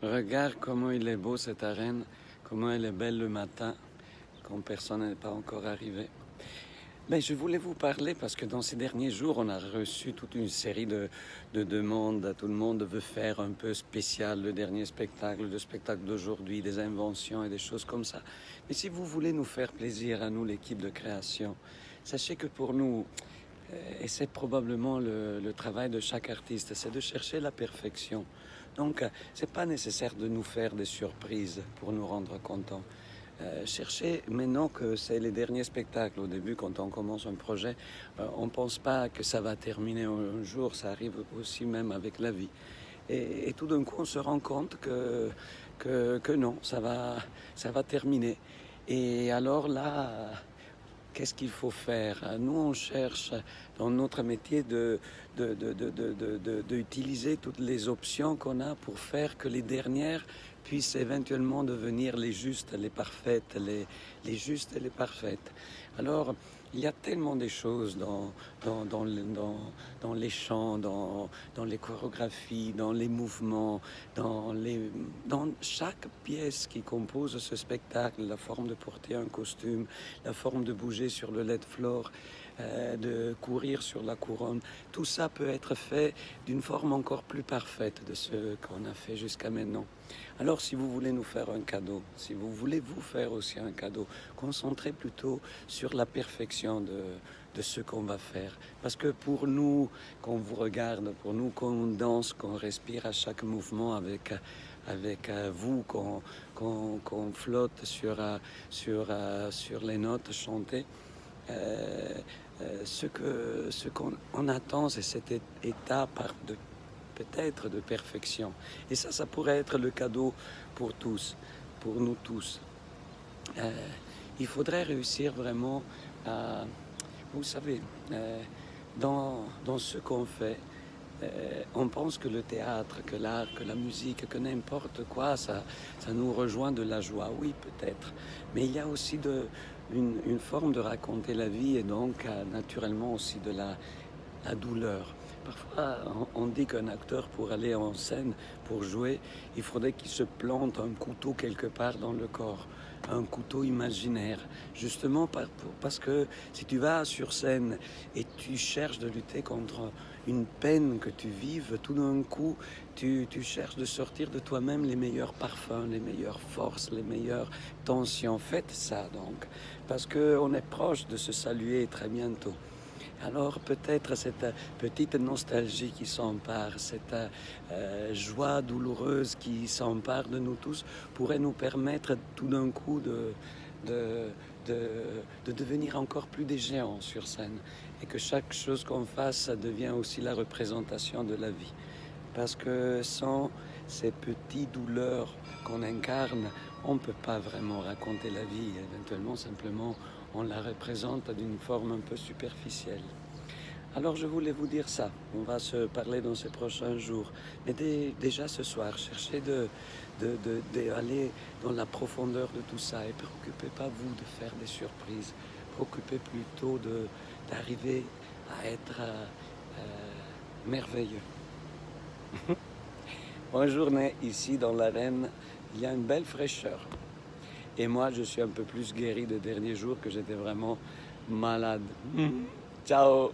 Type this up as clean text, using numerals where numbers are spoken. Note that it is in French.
Regarde comment il est beau cette arène, comment elle est belle le matin, quand personne n'est pas encore arrivé. Mais je voulais vous parler parce que dans ces derniers jours, on a reçu toute une série de demandes. Tout le monde veut faire un peu spécial le dernier spectacle, le spectacle d'aujourd'hui, des inventions et des choses comme ça. Mais si vous voulez nous faire plaisir à nous, l'équipe de création, sachez que pour nous, et c'est probablement le travail de chaque artiste, c'est de chercher la perfection. Donc, c'est pas nécessaire de nous faire des surprises pour nous rendre contents. Chercher, maintenant que c'est les derniers spectacles, au début, quand on commence un projet, on ne pense pas que ça va terminer un jour, ça arrive aussi même avec la vie. Et tout d'un coup, on se rend compte que non, ça va terminer. Et alors là, qu'est-ce qu'il faut faire? Nous, on cherche dans notre métier d'utiliser toutes les options qu'on a pour faire que les dernières puissent éventuellement devenir les justes, les parfaites, les justes et les parfaites. Alors, il y a tellement de choses dans les chants, dans les chorégraphies, dans les mouvements, dans chaque pièce qui compose ce spectacle, la forme de porter un costume, la forme de bouger sur le LED floor, de courir sur la couronne. Tout ça peut être fait d'une forme encore plus parfaite de ce qu'on a fait jusqu'à maintenant. Alors si vous voulez nous faire un cadeau, si vous voulez vous faire aussi un cadeau, concentrez plutôt sur la perfection de ce qu'on va faire. Parce que pour nous, qu'on vous regarde, pour nous qu'on danse, qu'on respire à chaque mouvement avec vous, qu'on flotte sur les notes chantées, ce qu'on attend, c'est cet état peut-être de perfection. Et ça pourrait être le cadeau pour tous, pour nous tous. Il faudrait réussir vraiment à, vous savez, dans ce qu'on fait, on pense que le théâtre, que l'art, que la musique, que n'importe quoi, ça nous rejoint de la joie. Oui, peut-être. Mais il y a aussi une forme de raconter la vie et donc naturellement aussi de la douleur. Parfois, on dit qu'un acteur, pour aller en scène, pour jouer, il faudrait qu'il se plante un couteau quelque part dans le corps, un couteau imaginaire. Justement parce que si tu vas sur scène et tu cherches de lutter contre une peine que tu vives, tout d'un coup, tu cherches de sortir de toi-même les meilleurs parfums, les meilleures forces, les meilleures tensions. Faites ça donc, parce qu'on est proche de se saluer très bientôt. Alors peut-être cette petite nostalgie qui s'empare, cette joie douloureuse qui s'empare de nous tous pourrait nous permettre tout d'un coup de devenir encore plus des géants sur scène et que chaque chose qu'on fasse, ça devient aussi la représentation de la vie. Parce que sans ces petites douleurs qu'on incarne, on ne peut pas vraiment raconter la vie. Éventuellement, simplement, on la représente d'une forme un peu superficielle. Alors je voulais vous dire ça, on va se parler dans ces prochains jours. Mais déjà ce soir, cherchez d'aller dans la profondeur de tout ça et préoccupez pas vous de faire des surprises. Préoccupez plutôt d'arriver à être merveilleux. Bonne journée, ici dans l'arène, il y a une belle fraîcheur. Et moi, je suis un peu plus guéri des derniers jours que j'étais vraiment malade. Ciao!